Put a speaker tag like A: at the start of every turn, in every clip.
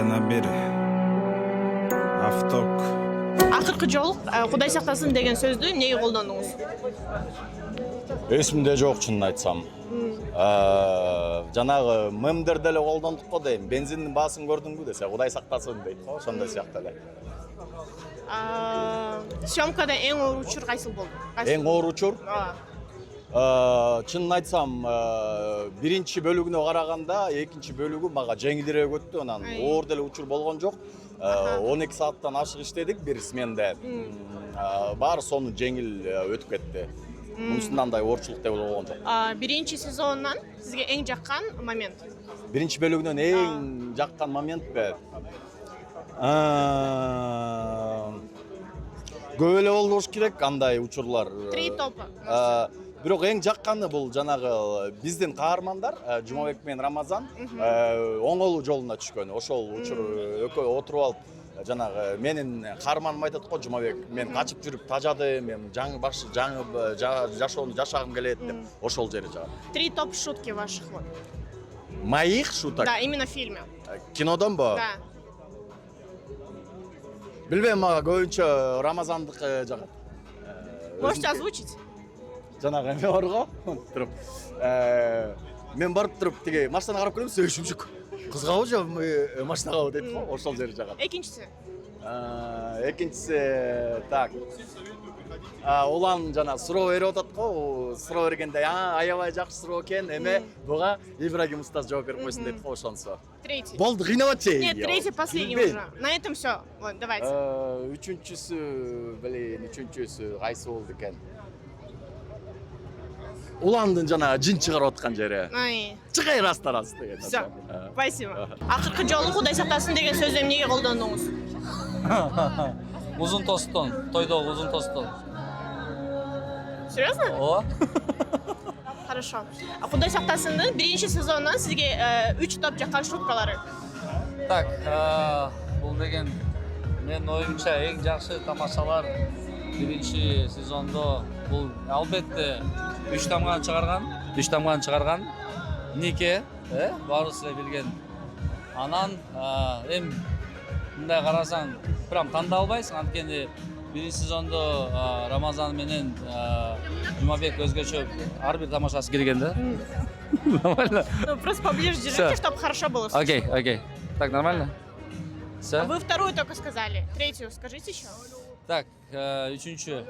A: жана бир авток.
B: Акыркы жолу Кудай сактасын деген сөздү эмнеге колдондуңуз?
C: Эсимде жок, чынын айтсам. Жанагы мемдерде эле колдондук го дейм. Бензиндин баасын көрдүңбү десе, Кудай сактасын дейт го, ошондой сыяктуу эле.
B: Съемкада эң оор учур кайсыл болду?
C: Эң оор учур? Чынын айтсам, биринчи бөлүгүнө караганда, экинчи бөлүгү мага жеңилирээк өттү. Анан оор деле учур болгон жок. 12 сааттан ашык иштедик бир сменде. Баары сону жеңил өтүп кетти. Мунусунан андай оорчулук деп болгон жок.
B: Биринчи сезонунан сизге эң жаккан момент?
C: Биринчи бөлүгүнөн эң жаккан моментпи? Көп эле болуш керек андай учурлар.
B: 3 топу.
C: Бирок эң жакканы бул жанагы биздин каармандар Жумабек менен Рамазан оңолуу жолуна түшкөн. Ошол учур экөө отуруп алып жанагы менин каарманым айтат го, Жумабек, мен качып жүрүп тажадым, мен жаңы жашоону жашагым келет деп. Ошол жери жагат.
B: 3 топ шутки ваших вот.
C: Моих шуток?
B: Да, именно в фильме.
C: Кинодонбу?
B: Да.
C: Билбейм, мага көбүнчө Рамазандыкы жагат.
B: Можете озвучить?
C: Жанагы эме бар го, туруп. Мен барып туруп тиги машинага карап келем, сөйшүмшүк. Кызгабы же машинагабы дейт го, ошол жери жагат.
B: Экинчиси?
C: Экинчиси так. Улан жана суроо берип атат го, суроо бергенде, аябай жакшы суроо экен, эме буга Ибрагим устаз жооп берип койсун дейт го, ошонсо.
B: Третий.
C: Болду, кыйнабатчы.
B: Нет, третий последний уже. На этом все. Вот, давайте.
C: Үчүнчүсү кайсы болду экен? Уландын жана жин чыгарып аткан жери. Чыгай рас деген.
B: Все. Спасибо. Акыркы жолу Кудай сактасын деген сөздү эмнеге колдондуңуз?
D: Узун тостон, тойдогу узун тостон.
B: Серьезно?
D: Ооба.
B: Хорошо. Кудай сактасындын биринчи сезонунан сизге 3 топ жаккан шуткалары?
D: Так, бул деген менин оюмча эң жакшы тамашалар биринчи сезондо бул албетте 3 тамганы чыгарган Нике, баарыбыз эле билген. Анан эми мындай карасаң, прям тандап албайсың, анткени биринчи сезондо Рамазан менен Жумабек өзгөчө ар бир тамашасы келген да. Нормально.
B: Ну, просто поближе держите, чтобы хорошо было слышно.
D: Окей. Так, нормально? Все?
B: Вы вторую только сказали. Третью скажите еще.
D: Так, üçüncü.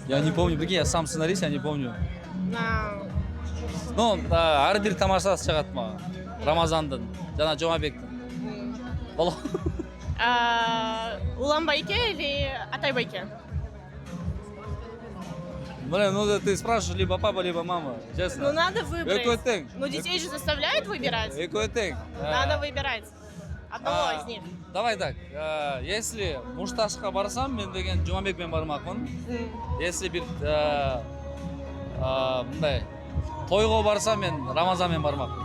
D: Я не помню, прикинь, я сам сценарист, я не помню. Ну, ар бир тамашасы чыгат мага. Рамазандын, жана Жомабектин. Боло.
B: Улан Байке или Атай Байке?
D: Блин, ну ты спрашиваешь либо папа, либо мама, честно.
B: Ну надо выбрать.
D: Экотек.
B: Ну детей же заставляют выбирать.
D: Экотек.
B: Надо выбирать. Одного из них.
D: Давай так, если Мушташка барсам, мен деген Жумабек менен бармакмын. Если бир мындай тойго барсам, мен Рамазан менен бармакмын.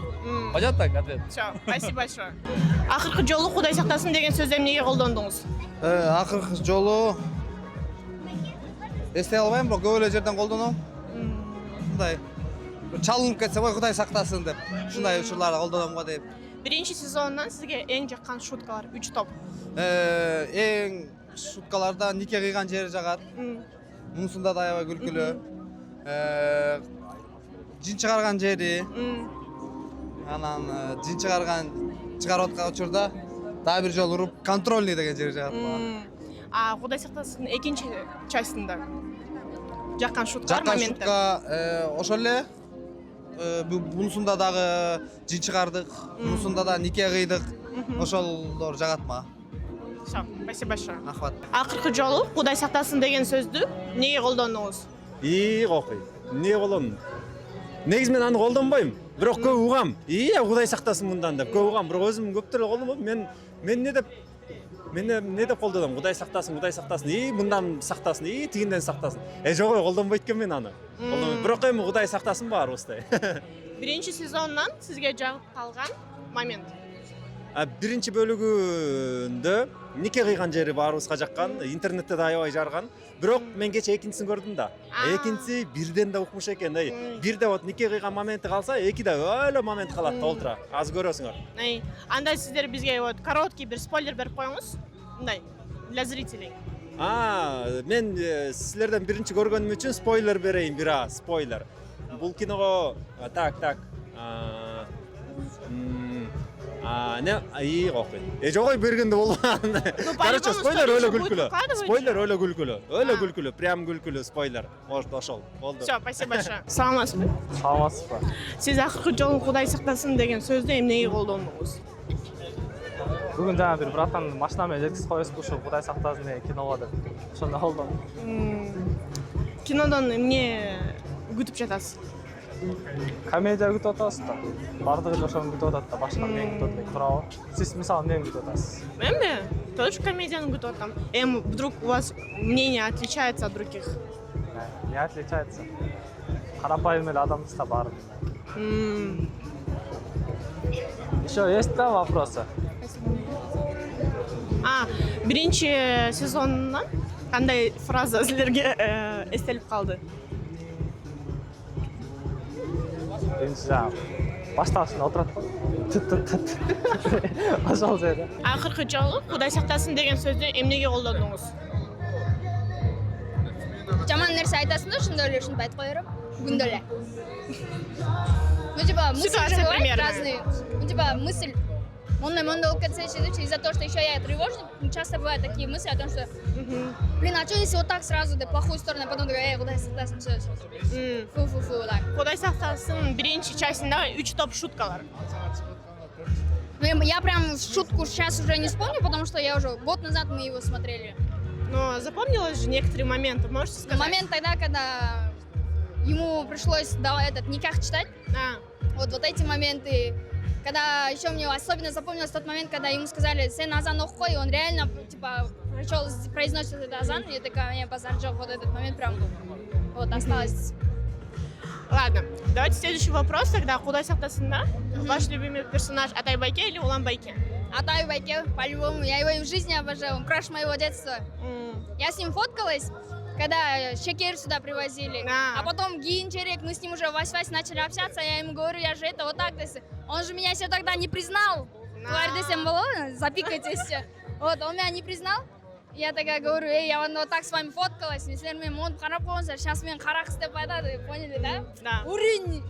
D: Понятно так ответ?
B: Все, спасибо большое. Акыркы жолу Кудай сактасын деген сөздү эмнеге колдондуңуз?
E: Акыркы жолу эстей албайм, бирок көп эле жерден колдоном. Мындай чалынып кетсе ой Кудай сактасын деп, ушундай учурларда колдоном го деп.
B: Биринчи сезонунан сизге эң жаккан шуткалар 3 топ.
E: Эң шуткаларда Нике кыйган жери жагат. Мунусунда да аябай күлкүлүү. Жин чыгарган жери. Анан жин чыгарып аткан учурда дагы бир жолу уруп контрольный деген жери жагат.
B: Кудай сактасын экинчи частында жаккан шуткалар моменттер.
E: Жаккан шутка ошол эле. Бунусунда дагы жин чыгардык, бунусунда да Нике кыйдык. Ошолдор жагат мага.
B: Все, спасибо большое.
E: Рахмат.
B: Акыркы жолу Кудай сактасын деген сөздү эмнеге колдондуңуз?
F: Кокуй. Эмне колдондум? Негизи мен аны колдонбойм. Бирок көп угам. Кудай сактасын мындан деп көп угам. Бирок өзүм көптөр колдонбойм. Мен эмне деп колдоном? Кудай сактасын, мындан сактасын, тигинден сактасын. Жок, колдонбойт экен мен аны. Колдонбойм. Бирок эми Кудай сактасын баарыбыздай.
B: Биринчи сезонунан сизге жагып калган момент?
F: Биринчи бөлүгүндө нике кыйган жери баарыбызга жаккан, интернетте да аябай жарган. Бирок мен кече экинчисин көрдүм да. Экинчиси бирден да укмуш экен. Бирде вот нике кыйган моменти калса, экиде өлө момент калат да олтура. Азыр көрөсүңөр.
B: Анда сиздер бизге вот короткий бир спойлер берип коюңуз. Мындай для зрителей.
F: Мен силерден биринчи көргөнүм үчүн спойлер берейин, спойлер. Бул киного так. Жогой бергенде болбаган. Короче, спойлер өлө күлкүлүү. Спойлер өлө күлкүлүү. Өлө күлкүлүү, прям күлкүлүү спойлер. Ошол. Болду.
B: Всё, спасибо большое. Саламатсызбы?
A: Саламатсызбы?
B: Сиз акыркы жолу Кудай сактасын деген сөздү эмнеге колдондуңуз?
A: Бүгүн жана бир братан машина менен жеткизип коесузбу, ушу Кудай сактасын деген киного деп. Ошондо колдондум.
B: Кинодон эмне күтүп жатасыз?
A: Комедия күтүп атабыз да. Бардыгы эле ошону күтүп атат да, башка эмне күтүп атат, туурабы? Сиз мисалы эмнени күтүп атасыз?
B: Менби тоже комедияны күтүп атам. Вдруг у вас мнение отличается от других?
A: Не отличается. Карапайым эле адамбыз да баары. Еще есть там вопросы?
B: Биринчи сезонунан кандай фраза силерге эстелип калды?
A: Биринчи жана башталышында отурат го. Ошол жерде.
B: Акыркы жолу Кудай сактасын деген сөздү эмнеге колдондуңуз?
G: Жаман нерсе айтасың да, ошондо эле ушинтип айтып коерум. Күндө эле. Ну типа мысли же бывают разные. Ну типа мысль мондай болуп кетсе иши из-за того, что еще я тревожник, часто бывают такие мысли о том, что блин, а что если вот так сразу в плохую сторону, а потом такая, Кудай сактасын, все. Фу, так.
B: Кудай сактасын биринчи частында 3 топ шуткалар.
G: Ну я прям шутку сейчас уже не вспомню, потому что я уже год назад мы его смотрели.
B: Но запомнилось же некоторые моменты, можете сказать?
G: Момент тогда, когда ему пришлось этот никах читать. Вот эти моменты, когда еще мне особенно запомнился тот момент, когда ему сказали «Сен азан охой», и он реально типа произносит этот азан, и я такая, мне базарджок, вот этот момент прям вот осталось.
B: Ладно, давайте следующий вопрос тогда. Кудай сактасында ваш любимый персонаж Атай Байке или Улан Байке?
G: Атай Байке, по-любому, я его и в жизни обожаю, он краш моего детства. Я с ним фоткалась, когда Шекер сюда привозили, а потом Гинчерек, мы с ним уже вась-вась начали общаться, я ему говорю, я же это вот так, он же меня еще тогда не признал, запикайтесь все, вот, он меня не признал, я такая говорю, я вот так с вами фоткалась, если мен он қарап қойыңыздар, сейчас мен қарақыз деп айтады, поняли, да?
B: Да.
G: Уровень.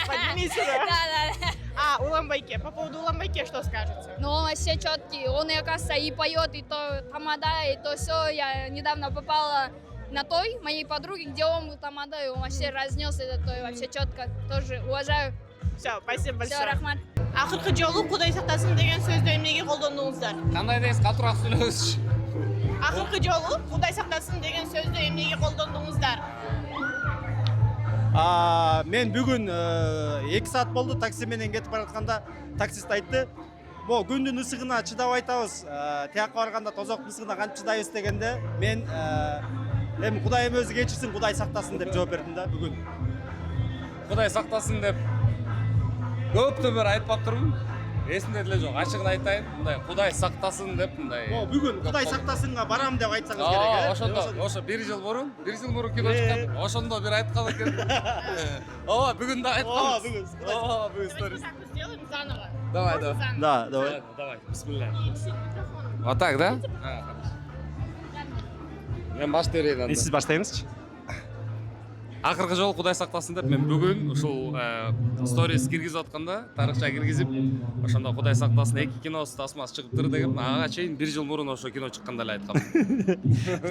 B: Поднимите, да? Улан Байке, по поводу Улан Байке что скажете?
G: Ну, он вообще четкий, он, оказывается, и поет, и то тамада, и то все. Я недавно попала на той моей подруги, где он был тамада, и он вообще разнес этот той, вообще четко, тоже уважаю.
B: Все, спасибо большое.
G: Все, рахмат.
B: Акыркы жолу Кудай сактасын деген сөздү эмнеге колдондуңуздар?
D: Кандай дейсиз, катуураак сүйлөңүзчү.
B: Акыркы жолу Кудай сактасын деген сөздү эмнеге колдондуңуздар?
E: Мен бүгүн 2 саат болду такси менен кетип баратканда таксист айтты, "Мо күндүн ысыгына чыдабай атабыз, тияка барганда тозоктун ысыгына кантип чыдайбыз" дегенде мен эми Кудайым өзү кечирсин, Кудай сактасын деп жооп бердим да бүгүн.
D: Кудай сактасын деп көптөн бери айтпап турмун. Эсимде деле жок. Ачыгын айтайын, мындай Кудай сактасын деп мындай.
E: Бүгүн Кудай сактасынга барам деп айтсаңыз керек,
D: Ошондо, ошо 1 жыл мурун кино чыккан. Ошондо бир айткан экен. Бүгүн да айткан. Бүгүн сторис.
B: Сделаем заново.
D: Давай.
E: Да, давай.
D: Давай. Бисмилlah. Вот так, да? Мен баштайын анда.
E: Сиз баштайыңызчы.
D: Акыркы жолу Кудай сактасын деп мен бүгүн ушул сторис киргизип атканда, тарыхча киргизип, ошондо Кудай сактасын 2 киносу тасмасы чыгыптыр деген, ага чейин 1 жыл мурун ошо кино чыкканда эле айткам.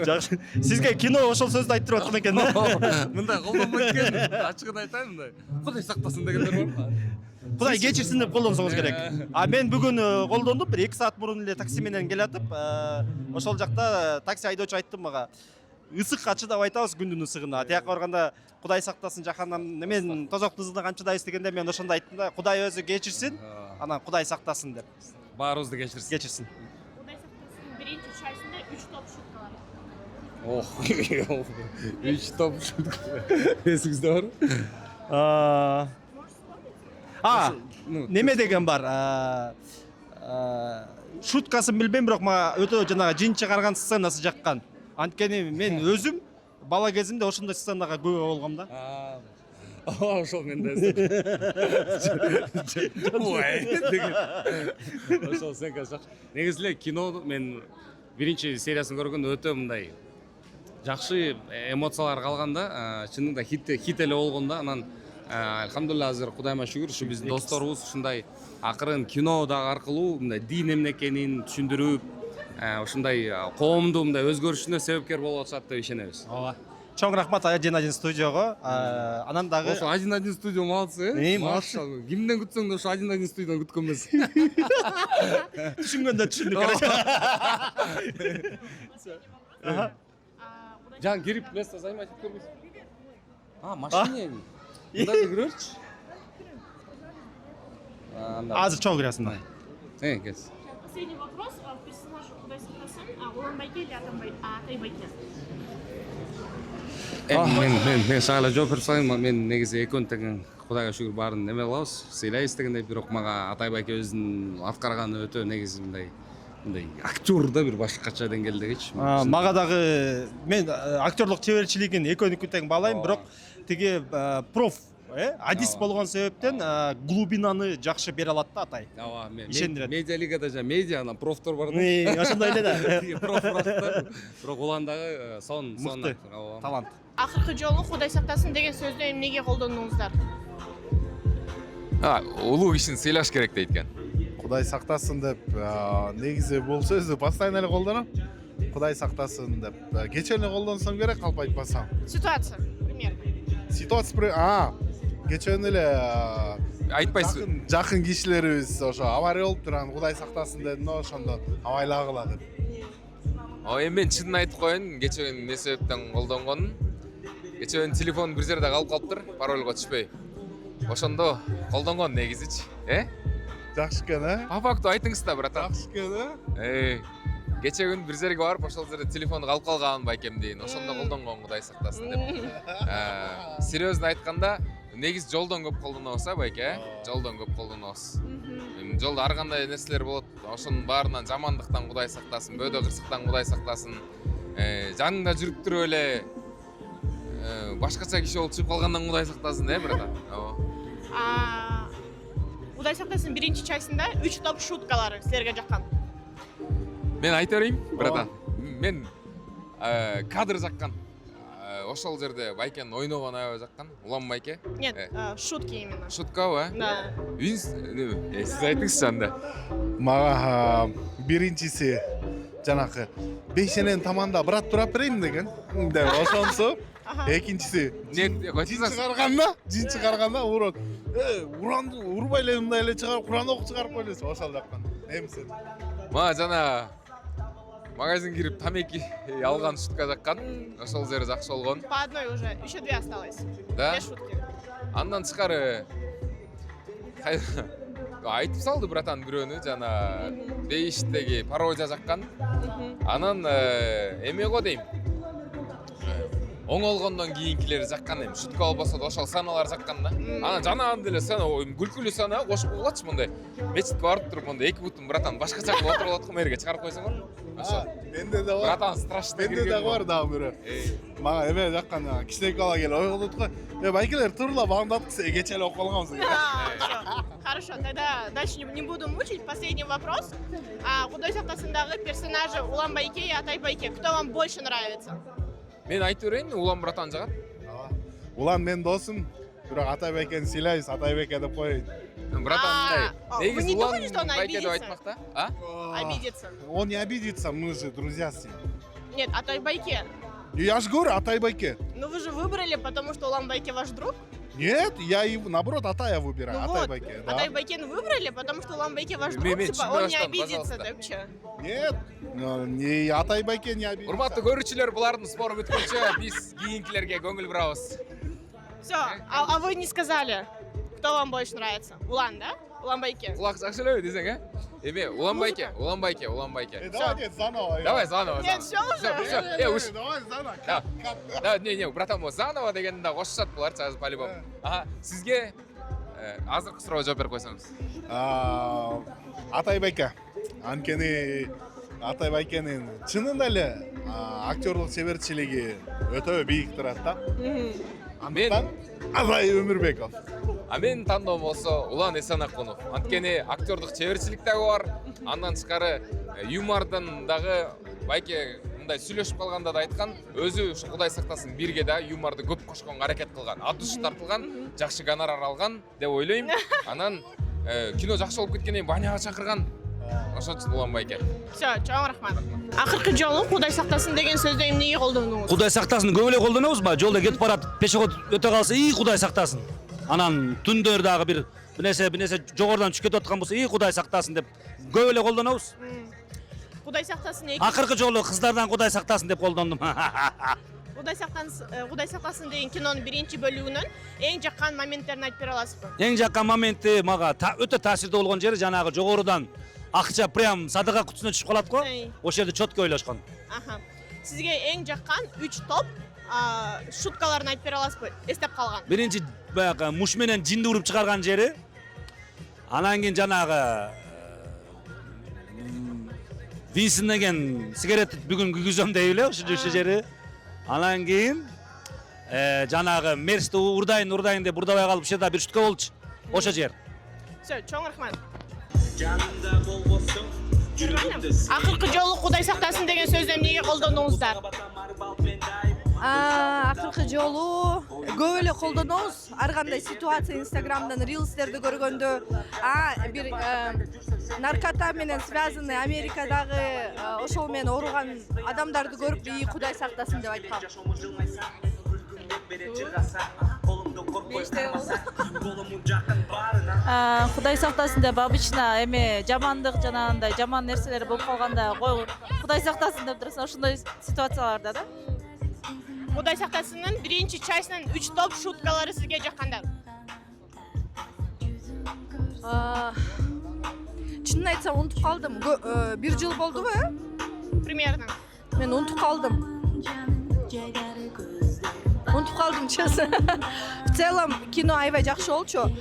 E: Жакшы. Сизге кино ошол сөздү айтып аткан экен да?
D: Мындай колдонбойт экен. Ачыгын айтайын мындай. Кудай сактасын дегендер бар.
E: Кудай кечирсин деп колдонсоңуз керек. Мен бүгүн колдондум, бир 2 саат мурун эле такси менен келатып, ошол жакта такси айдоочу айтты мага. Ысыкка чыдабай атабыз күндүн ысыгына. Тияка барганда Кудай сактасын жакандан немен тозоктун ысыгына кантип чыдайбыз дегенде мен ошондо айттым да, Кудай өзү кечирсин, анан Кудай сактасын деп.
D: Баарыбызды кечирсин.
E: Кечирсин.
B: Кудай сактасын биринчи частында 3 топ шуткалар.
D: 3 топ шутка. Эсиңизде бар?
E: Неме деген бар. шуткасын билбейм, бирок мага өтө жанагы жин чыгарган сценасы жаккан. Анткени мен өзүм бала кезимде ошондой сценага күбө болгом да.
D: Ошол мен да. Ой. Ошол сен казак. Негизи эле кино мен биринчи сериясын көргөндө өтө мындай жакшы эмоциялар калганда, чынында хит эле болгон да. Анан алхамдулилла азыр Кудайыма шүгүр, ушу биздин досторубуз ушундай акырын кино дагы аркылуу мындай дин эмне экенин түшүндүрүп, ушундай коомду мындай өзгөрүшүнө себепкер болуп атышат деп ишенебиз.
E: Ооба. Чоң рахмат 1-1 студияга. Анан дагы
D: Ошо 1-1 студия молодцы.
E: Машалла.
D: Кимден күтсөң да ошо 1-1 студиядан күткөнбүз.
E: түшүнгөндө түшүндүк.
D: Жан кирип место займать этип көрбөйсүң. Машине. Мында да кирөрчү.
E: Азыр чоң киресиң да.
D: Кез.
B: Последний вопрос. Персонаж Кудай сактасын, Уланбайке или Атайбайке?
D: Мен сага эле жооп берип салайын. Мен негизи экөөнү тең Кудайга шүгүр баарын эме кылабыз, сыйлайбыз дегендей, бирок мага Атайбайке өзүнүн аткарганы өтө негизи мындай актер да бир башкача деңгээлдегичи.
E: Мага дагы мен актерлук чеберчилигин экөөнүкү тең баалайм, бирок тиги проф адис болгон себептен глубинаны жакшы бере алат да Атай.
D: Ооба,
E: Ишендирет.
D: медиа лигада жана медиа анан профтор бар да.
E: Ошондой эле да.
D: Проф бар да. Бирок уландагы сон
E: Мыкты. Талант.
B: Акыркы жолу Кудай сактасын деген сөздү эмнеге колдондуңуздар?
H: Улуу кишини сыйлаш керек дейт экен.
I: Кудай сактасын деп негизи бул сөздү постоянно эле колдоном. Кудай сактасын деп кече эле колдонсом керек, калп айтпасам.
B: Ситуация, пример.
I: Ситуация кечен эле
H: Айтпайсың.
I: жакын кишилерибиз ошо авария болуп турган, Кудай сактасын дедим, ошондо абайлагыла деп.
H: Эми мен чынын айтып коеюн, кече эмне себептен колдонгонун. Кече телефон бир жерде калып калыптыр, парольго түшпөй. Ошондо колдонгон негизичи,
I: Жакшы экен,
H: По факту айтыңыз да, братан.
I: Жакшы экен,
H: Кече күн бир жерге барып, ошол жерде телефон калып калган байкем дейин. Ошондо колдонгон Кудай сактасын деп. Серьезно айтканда, негиз жолдон көп колдонобуз, байке, Жолдон көп колдонобуз. Жолдо ар кандай нерселер болот. Ошонун баарынан жамандыктан Кудай сактасын, бөөдө кырсыктан Кудай сактасын. Жаныңда жүрүп туруп эле башкача киши болуп чыгып калгандан Кудай сактасын, братан.
B: Кудай сактасын биринчи частында 3 топ шуткалары силерге жаккан.
H: Мен айта берейин, братан. Мен кадр жаккан. Ошол жерде байкен ойногон аябай жаккан. Уланбайке.
B: Нет, шутки именно.
H: Шутка,
B: Да.
H: Сиз айтыңызчы анда.
I: Мага биринчиси жанакы бейшенен таманда брат турап берейин деген. Деп ошонсу. Экинчиси жин чыгарганда урот. Уранды урбай эле мындай эле чыгарып, Куран окуп чыгарып койлусу, ошол жаккан. Эмсин.
H: Мага жана магазин кирип тамеки алган шутка жаккан. Ошол жери жакшы болгон.
B: По одной уже, еще 2 осталось.
H: Да?
B: 2 шутки.
H: Андан тышкары айтып салды братан бирөөнү жана бейиштеги пародия жаккан. Анан эме го дейм. Оңолгондон кийинкилери жаккан эми шутка болбосо да ошол саналар жаккан да. Анан жанагында эле сана күлкүлүү сана кошуп койгулачы мындай. Мечитке барып туруп мындай 2 бутун братан башкача кылып отуруп алат го мерге чыгарып койсоңор. Ошо.
I: Менде да бар.
H: Братан страшно.
I: Менде да бар дагы бирөө. Мага эме жаккан кичинекей бала келип ойготуп го. Байкелер турула багымдат, кече эле окуп калганбыз.
B: Хорошо, тогда дальше не буду мучить. Последний вопрос. Кудай сактасындагы персонажи Уланбайке и Атайбайке, кто вам больше нравится?
H: Мен айтып берейин, Улан братан жагат.
I: Улан мен досум, бирок Атайбайкени сыйлайбыз, Атайбайке деп коеюн.
H: Братан,
B: вы не думали, что он
H: Байке деп
B: обидится?
H: айтмакта?
B: Обидится.
I: Он не обидится, мы же друзья с ним.
B: Нет, Атайбайке.
I: Я же говорю, Атайбайке.
B: Ну вы же выбрали, потому что Уланбайке ваш друг?
I: Нет, я его, наоборот, Атая выбираю,
B: Ну вот,
I: Атайбайке. Да.
B: Атайбайкени выбрали, потому что Уланбайке ваш друг,
H: Мен
B: типа он не
H: түсінбей
B: обидится,
H: жатам,
B: да вообще?
I: Нет, не Атайбайке не обидится.
H: Урматтуу көрүүчүлөр, булардын спору бүткөнчө биз кийинкилерге көңүл бурабыз.
B: Все, а вы не сказали, кто вам больше нравится? Улан, да? Уланбайке.
H: Кулак жакшы элеби десең, Эме, Уланбайке.
I: Давайте заново.
H: Давай заново.
B: Нет, все уже.
H: Уж.
I: Давай заново.
H: Да, не, братан, заново дегенде кошушат булар азыр по-любому. Сизге азыркы суроого жооп берип койсоңуз.
I: Атайбайке. Анткени Атай Байкенин чынында эле актерлук чеберчилиги өтө бийик турат да. Андыктан Атай Өмүрбеков.
H: А менин тандоом болсо Улан Эсенакунов. Анткени актердук чеберчилик дагы бар. Андан тышкары юмордон дагы байке мындай сүйлөшүп калганда да айткан, өзү ушу Кудай сактасын бирге да юморду көп кошконго аракет кылган. Ат ушу тартылган, жакшы гонорар алган деп ойлойм. Анан кино жакшы болуп кеткенден кийин баняга чакырган. Ошон үчүн Улан байке.
B: Все, чоң рахмат. Акыркы жолу Кудай сактасын деген сөздү эмнеге колдондуңуз?
J: Кудай сактасын көп эле колдонобуз ба? Жолдо кетип барат, пешеход өтө калса, Кудай сактасын. Анан түндөр дагы бир нерсе жогорудан түшүп кетип аткан болсо, Кудай сактасын деп көп эле колдонобуз.
B: Кудай сактасын
J: Акыркы жолу кыздардан Кудай сактасын деп колдондум.
B: Кудай сактасын деген кинонун биринчи бөлүгүнөн эң жаккан моменттерин айтып бере аласызбы?
J: Эң жаккан моменти мага өтө таасирдүү болгон жери жанагы жогорудан акча прям садыка кутусуна түшүп калат го. Ошол жерде четко ойлошкон.
B: Сизге эң жаккан 3 топ шуткаларын айтып бере аласызбы? Эстеп калган.
J: Биринчи баягы муш менен жинди уруп чыгарган жери. Анан кийин жанагы Винсен деген сигарет бүгүн күйгүзөм деп эле ошо жери. Анан кийин жанагы Мерсти урдайын деп урдабай калып ошо да бир шутка болчу. Ошо жер.
B: Все, чоң рахмат. Акыркы жолу Кудай сактасын деген сөздү эмнеге колдондуңуздар?
K: Акыркы жолу көп эле колдонобуз. Ар кандай ситуация Инстаграмдан рилстерди көргөндө, бир наркота менен связанный Америкадагы ошол менен ооруган адамдарды көрүп, Кудай сактасын деп айткам.
L: Кудай сактасын деп обычно эме жамандык жанагындай жаман нерселер болуп калганда кой Кудай сактасын деп турсаң ошондой ситуацияларда да.
B: Кудай сактасынын биринчи частынын 3 топ шуткалары сизге жаккандар?
K: Чынын айтсам унутуп калдым. Бир жыл болдубу?
B: Примерно.
K: Мен унутуп калдым. Унутуп калдым, честно. В целом кино аябай жакшы болчу.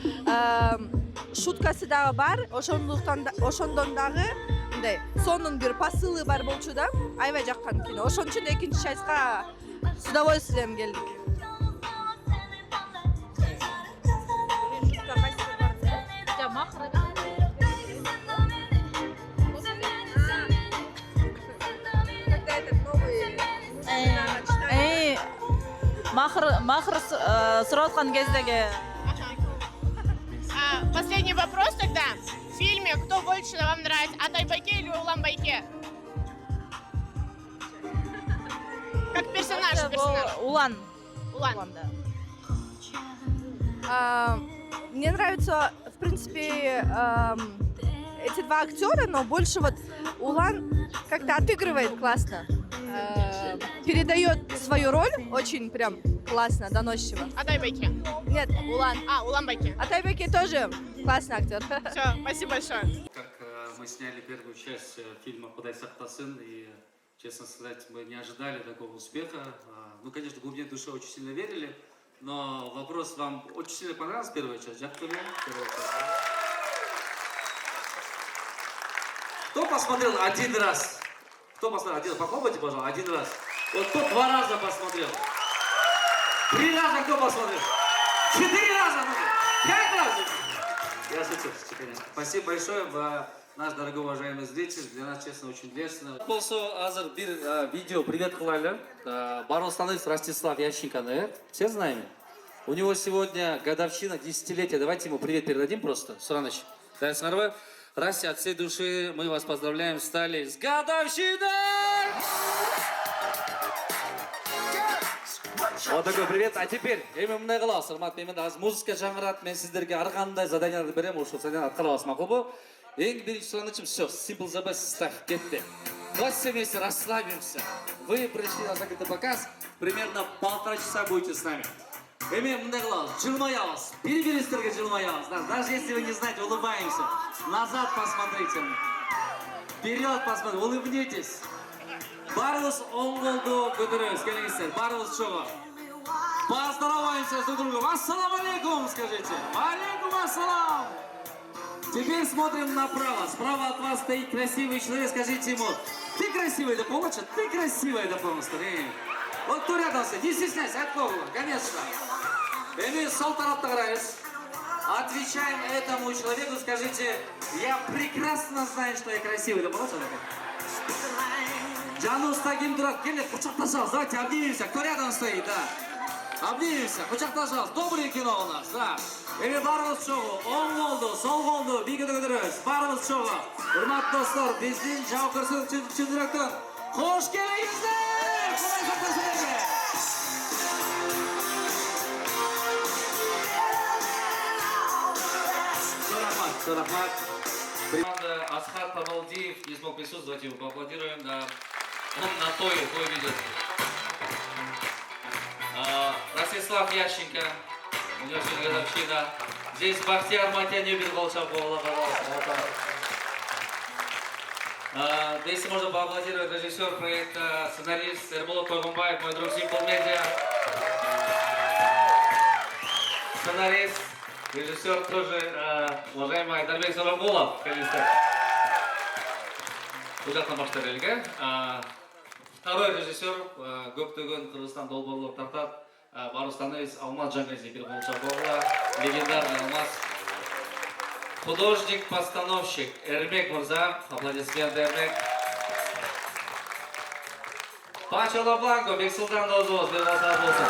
K: Шуткасы дагы бар, ошондон дагы мындай сонун бир посылы бар болчу да. Аябай жаккан кино. Ошон үчүн экинчи частка с удовольствием келдик.
L: Махр сурап аткан кездеги.
B: Последний вопрос тогда. В фильме кто больше вам нравится, Атай Байке или Улан Байке? Как персонаж?
L: Улан.
B: Да.
K: Мне нравится, в принципе, эти два актера, но больше вот Улан как-то отыгрывает классно. Передает свою роль очень прям классно, доносчиво.
B: Атай Байке?
K: Нет, Улан.
B: Улан Байке.
K: Атай Байке тоже классный актер.
B: Все, спасибо большое.
J: Как мы сняли первую часть фильма «Кудай сактасын», и, честно сказать, мы не ожидали такого успеха. Мы, конечно, в глубине души очень сильно верили, но вопрос вам очень сильно понравилась первая часть, Кто посмотрел один раз? Кто посмотрел один раз? Попробуйте, пожалуйста, один раз. Вот кто 2 раза посмотрел? 3 раза кто посмотрел? 4 раза? 5 раз? Я шучу, конечно. Спасибо большое, наш дорогой уважаемый зритель. Для нас, честно, очень лестно. Болсо, азыр бир видео привет кылайлы. Барлык становится Ростислав Ященко, все знаем. У него сегодня годовщина, 10-летие. Давайте ему привет передадим просто. Сураныч. Дайсыңарбы? Расти, от всей души мы вас поздравляем, стали с годовщиной! Вот такой привет. А теперь, мындай кылабыз, урматтуу менде азыр музыка жаңырат, мен сиздерге ар кандай заданияларды берем, ошол задание аткарабыз, макулбу? Эң биринчи суранычым все, Simple the Best ставь, кетти. Давайте все вместе расслабимся. Вы пришли на закрытый показ, примерно 1,5 часа будете с нами. Мындай кылабыз, жылмаябыз, бири-бирибизге жылмаябыз. Даже если вы не знаете, улыбаемся. Назад посмотрите. Вперед посмотрите, улыбнитесь. Барыбыз оң колду көтөрөбүз, келиңиздер. Барыбыз чогуу. Поздороваемся друг с другом. Ассаламу алейкум, скажите. Алейкум ассалам. Теперь смотрим направо. Справа от вас стоит красивый человек. Скажите ему, ты красивый, да помочь? Ты красивая, да помочь. Вот кто рядом стоит, не стесняйся, от кого, конечно. Мы сол тарапта қараймыз. Отвечаем этому человеку, скажите, я прекрасно знаю, что я красивый, да помочь? Жану стагим дурак, келет, құшақташалыз, давайте обнимемся, кто рядом стоит, да. Обнимемся, құшақташалыз, доброе кино у нас, да. Эми барымыз чогуу, оң колду, сол колду, бийге көтөрөбүз, барымыз чогуу. Урматтуу достор, биздин жоопкерчилик чын жүрөктөн кош келиңиздер! Кудай сактасын силерге! Все рахмат. Команда Асхат Табалдиев не смог присутствовать, его поаплодируем, да. Он на той ведет. Ростислав Ященко, у него сегодня годовщина. Здесь Бахтияр Матянебин Волчакова, пожалуйста. Если можно поаплодировать режиссер проекта, сценарист Эрболот Койгумбаев, мой друг Simple Media. Сценарист, режиссер тоже, уважаемый Айдарбек Сарабулов, количество. Ужасно баштарелге. Второй режиссер, Көптөгөн, Кыргызстан долборлук тартат. Барустановец Алмаз Жангазикер Волчакова, легендарный Алмаз. Художник-постановщик Эрмек Мурза, аплодисменты Эрмек. Пачо Бланко, Бексултан Дозуос, Беласа Болса.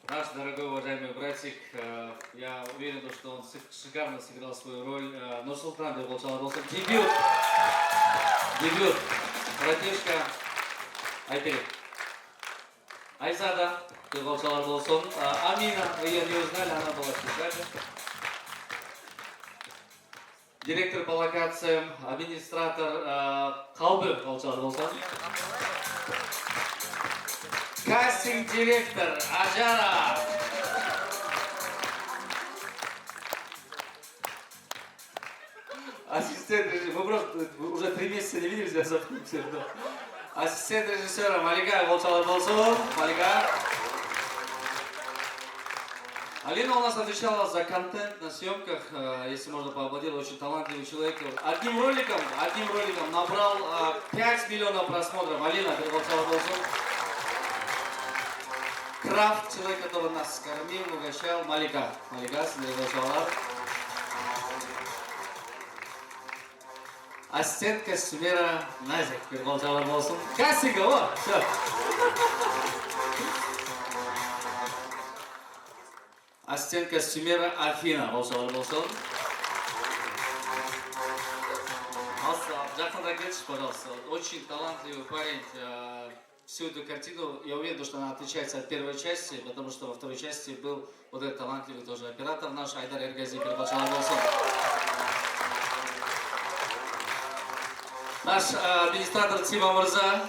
J: Наш дорогой уважаемый братик, я уверен, что он шикарно сыграл свою роль. Нурсултан Болса. Дебют. Братишка. Айтерик. Айзада, Болсалар Болсон. Амина, вы ее не узнали, она была специально. Директор по локациям, администратор Қалбы Болсалар Болсон. Кастинг-директор Ажара. Ассистент режиссера, мы просто уже 3 месяца не виделись, я запомнил. Ассистент режиссера Малика Волчалар Болсон. Малика. Алина у нас отвечала за контент на съемках, если можно поаплодировать, очень талантливый человек. Одним роликом набрал 5 миллионов просмотров. Алина Волчалар Болсон. Крафт, человек, который нас кормил, угощал. Малика, Волчалар. Ассистент костюмера Назик Волчалар Болсон. Кастинга, о, все. Ассистент костюмера Афина Волчалар Болсон. Жақында келші, пожалуйста. Очень талантливый парень. Всю эту картину, я уверен, что она отличается от первой части, потому что во второй части был вот этот талантливый тоже оператор наш, Айдар Эргазикер Волчалар Болсон. Наш администратор Тима Мурза,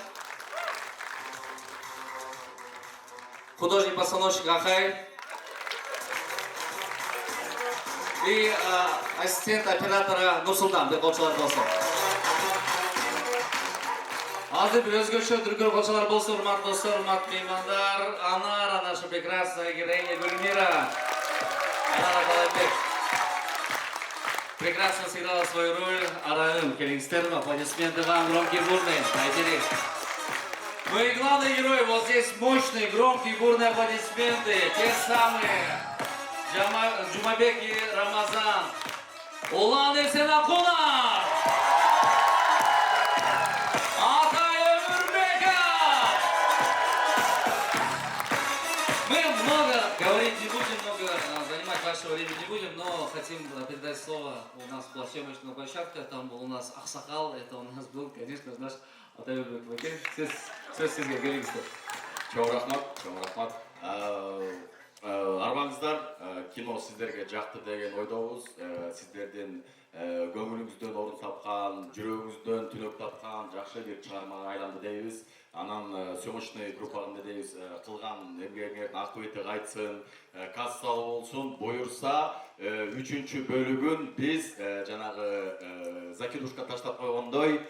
J: художник-постановщик Ахай и ассистент оператора Нурсултан Волчалар Болсон. Азыр bir өзгөчө дүркөр болчалар болсун, урматтуу достор, урматтуу меймандар. Анара, наша прекрасная героиня Гүлмира. Анара Балайбек. Прекрасно сыграла свою роль. Араым, келиңиздер, аплодисменты вам, громкие бурные. Айтерик. Ну и главный герой, вот здесь мощные, громкие бурные аплодисменты. Те самые. Жумабек и Рамазан. Улан Эсенакулар. Говорить не будем, много занимать вашего времени не будем, но хотим передать слово. У нас была съемочная площадка, там был у нас Ақсақал, это у нас был, конечно, наш Атайбек Вакен. Сөз сізге келіңіздер.
C: Чоң рахмат. Армаңыздар, кино сіздерге жақты деген ойдауыз. Сіздерден көңіліңізден орын тапқан, жүрегіңізден түнек тапқан жақсы бір шығармаға айланды дейбіз. Анан съемочный группаны дейбіз қылған эмгегиңердин акыбети кайтсын, кассалы болсун. Буюрса 3-чү бөлүгүн биз жанагы закидушка таштап койгондой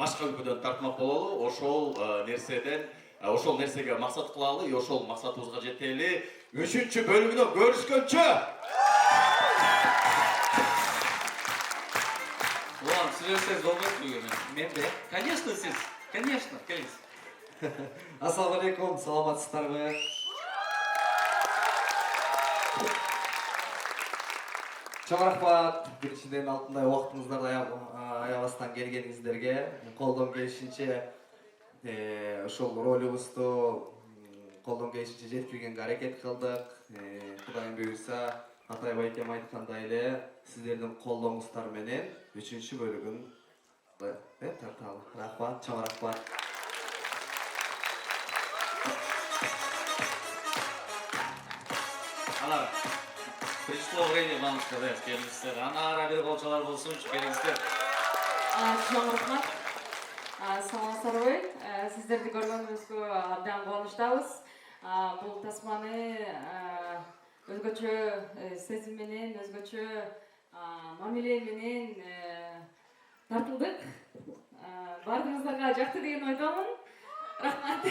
C: башка өлкөдөн тартмак бололу. Ошол нерседен ошол нерсеге максат кылалы, ошол максатыбызга жетели. 3-чү бөлүгүнө көрүшкөнчө.
J: Ulan söyleseniz olmaz bugün. Men de. Конечно siz. Конечно. Келиңиз.
M: Assalomu alaykum, salomatsizlarmi? Чоң рахмат. Биринчиден алтындай убактыңыздарды аябастан келгениңиздерге, колдон келишинче ошол ролубузду колдон келишинче жеткиргенге аракет кылдык. Кудайым буйруса, Атай байкем айткандай эле, сиздердин колдооңуздар менен 3-чү бөлүгүн тарталы. Рахмат, чоң рахмат.
J: Ana. Пришло время вам сказать, келиңиздер. Ана ара бир колчалар болсунчу, келиңиздер.
N: Чоң рахмат. Саламатсыздарбы? Сиздерди көргөнүбүзгө абдан кубанычтабыз. Бул тасманы өзгөчө сезим менен, өзгөчө мамиле менен тартылдык. Бардыгыңыздарга жакты деген ойдомун. Рахмат.